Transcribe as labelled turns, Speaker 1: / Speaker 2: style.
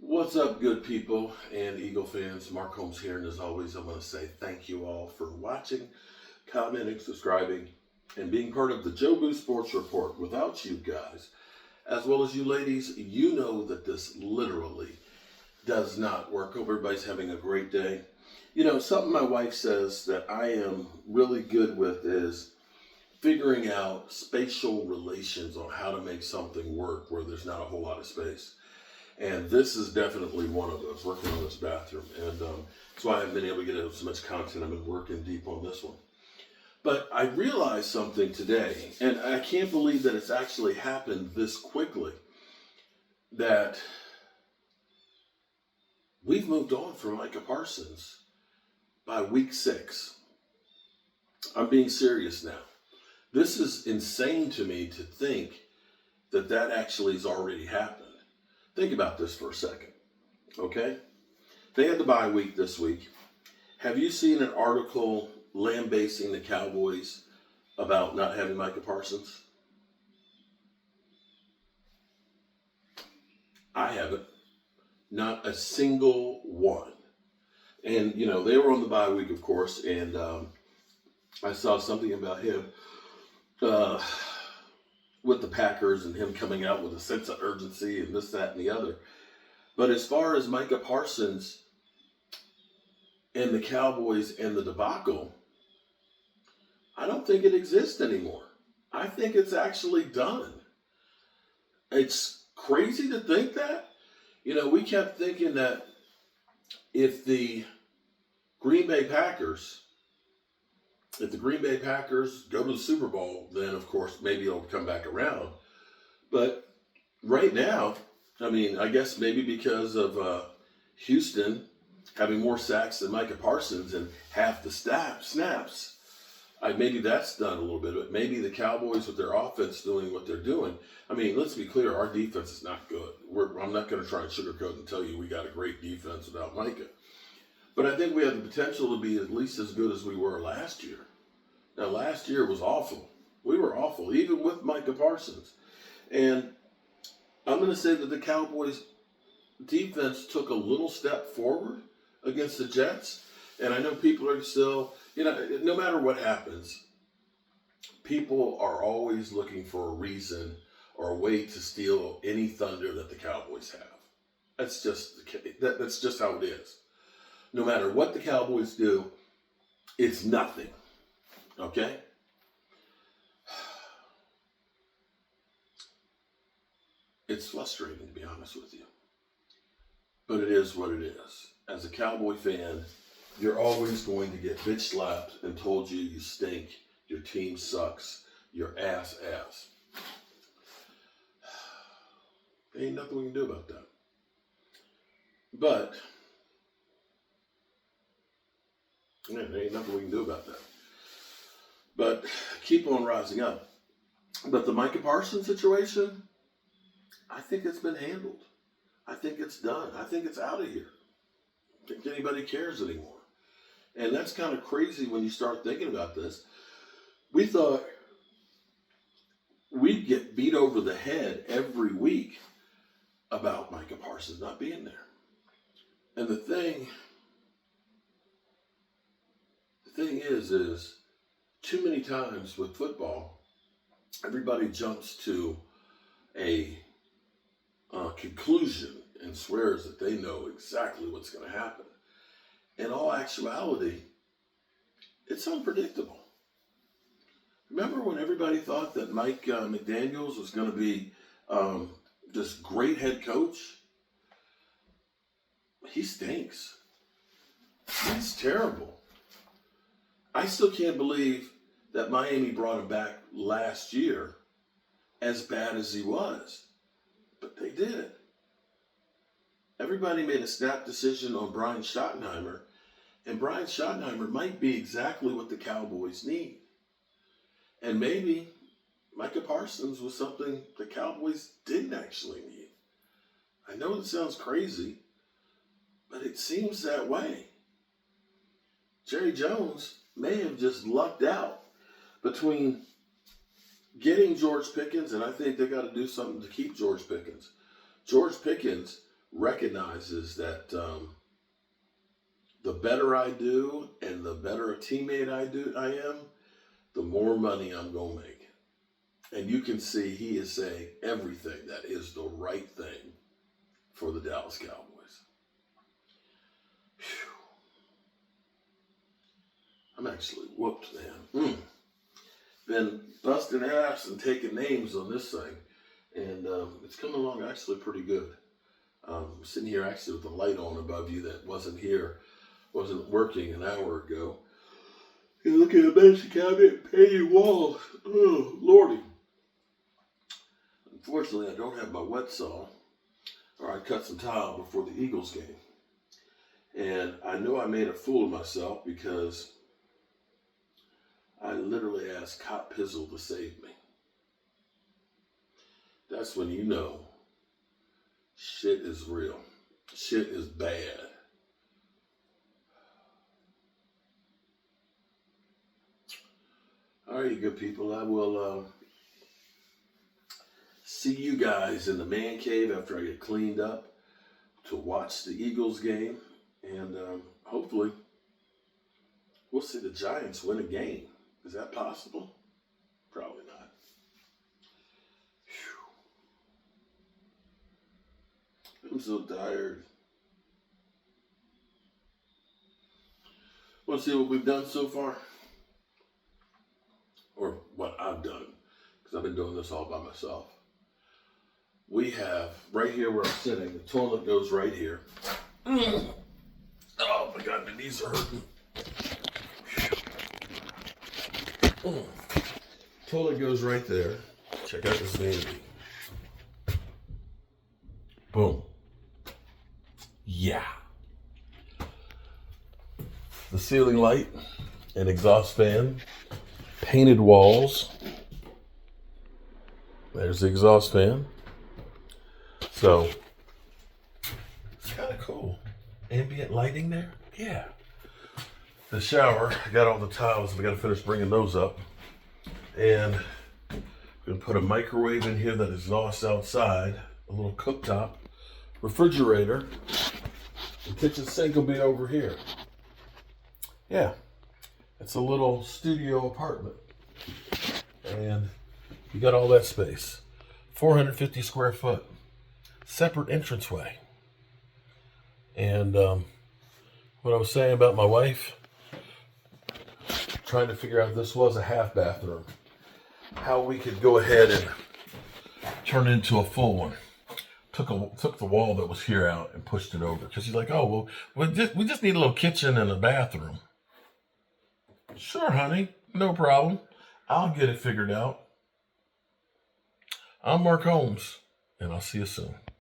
Speaker 1: What's up, good people and Eagle fans? Mark Holmes here, and as always, I want to say thank you all for watching, commenting, subscribing, and being part of the Joe Boo Sports Report. Without you guys, as well as you ladies, you know that this literally does not work. Hope everybody's having a great day. You know, something my wife says that I am really good with is figuring out spatial relations on how to make something work where there's not a whole lot of space. And this is definitely one of those, working on this bathroom. And that's why I haven't been able to get out so much content. I've been working deep on this one. But I realized something today, and I can't believe that it's actually happened this quickly, that we've moved on from Micah Parsons by week 6. I'm being serious now. This is insane to me to think that that actually has already happened. Think about this for a second, okay? They had the bye week this week. Have you seen an article lambasting the Cowboys about not having Micah Parsons? I haven't. Not a single one. And, you know, they were on the bye week, of course, and I saw something about him with the Packers and him coming out with a sense of urgency and this, that, and the other. But as far as Micah Parsons and the Cowboys and the debacle, I don't think it exists anymore. I think it's actually done. It's crazy to think that. You know, we kept thinking that if the Green Bay Packers go to the Super Bowl, then of course maybe it'll come back around. But right now, I mean, I guess maybe because of Houston having more sacks than Micah Parsons and half the snaps, maybe that's done a little bit. But maybe the Cowboys with their offense doing what they're doing. I mean, let's be clear, our defense is not good. I'm not going to try and sugarcoat and tell you we got a great defense without Micah. But I think we have the potential to be at least as good as we were last year. Now, last year was awful. We were awful, even with Micah Parsons. And I'm going to say that the Cowboys' defense took a little step forward against the Jets. And I know people are still, you know, no matter what happens, people are always looking for a reason or a way to steal any thunder that the Cowboys have. That's just how it is. No matter what the Cowboys do, it's nothing. Okay? It's frustrating, to be honest with you. But it is what it is. As a Cowboy fan, you're always going to get bitch slapped and told you stink, your team sucks, your ass. There ain't nothing we can do about that. But yeah, there ain't nothing we can do about that. But keep on rising up. But the Micah Parsons situation, I think it's been handled. I think it's done. I think it's out of here. I don't think anybody cares anymore. And that's kind of crazy when you start thinking about this. We thought we'd get beat over the head every week about Micah Parsons not being there. And the thing is too many times with football, everybody jumps to a conclusion and swears that they know exactly what's going to happen. In all actuality, it's unpredictable. Remember when everybody thought that Mike McDaniels was going to be this great head coach? He stinks. He's terrible. I still can't believe that Miami brought him back last year as bad as he was. But they did. Everybody made a snap decision on Brian Schottenheimer, and Brian Schottenheimer might be exactly what the Cowboys need. And maybe Micah Parsons was something the Cowboys didn't actually need. I know it sounds crazy, but it seems that way. Jerry Jones may have just lucked out between getting George Pickens, and I think they got to do something to keep George Pickens. George Pickens recognizes that the better I do and the better a teammate I am, the more money I'm going to make. And you can see he is saying everything that is the right thing for the Dallas Cowboys. Whew. I'm actually whooped, man. Been busting ass and taking names on this thing. And it's coming along actually pretty good. I'm sitting here actually with the light on above you that wasn't working an hour ago. You look at the basic cabinet, painted walls. Oh, Lordy. Unfortunately, I don't have my wet saw, or I cut some tile before the Eagles game. And I know I made a fool of myself because I literally asked Cop Pizzle to save me. That's when you know shit is real. Shit is bad. All right, you good people. I will see you guys in the man cave after I get cleaned up to watch the Eagles game. And hopefully we'll see the Giants win a game. Is that possible? Probably not. Whew. I'm so tired. Want to see what we've done so far? Or what I've done, because I've been doing this all by myself. We have, right here where I'm sitting, the toilet goes right here. Oh my God, my knees are hurting. Toilet goes right there. Check out this vanity. Boom. Yeah. The ceiling light, an exhaust fan, painted walls. There's the exhaust fan. So, it's kind of cool. Ambient lighting there? Yeah. The shower, I got all the tiles. We got to finish bringing those up. And we're going to put a microwave in here that exhausts outside. A little cooktop. Refrigerator. The kitchen sink will be over here. Yeah. It's a little studio apartment. And you got all that space. 450 square foot. Separate entranceway. And what I was saying about my wife, trying to figure out if this was a half bathroom, how we could go ahead and turn it into a full one. Took the wall that was here out and pushed it over. Because she's like, oh, well, we just need a little kitchen and a bathroom. Sure, honey, no problem. I'll get it figured out. I'm Mark Holmes, and I'll see you soon.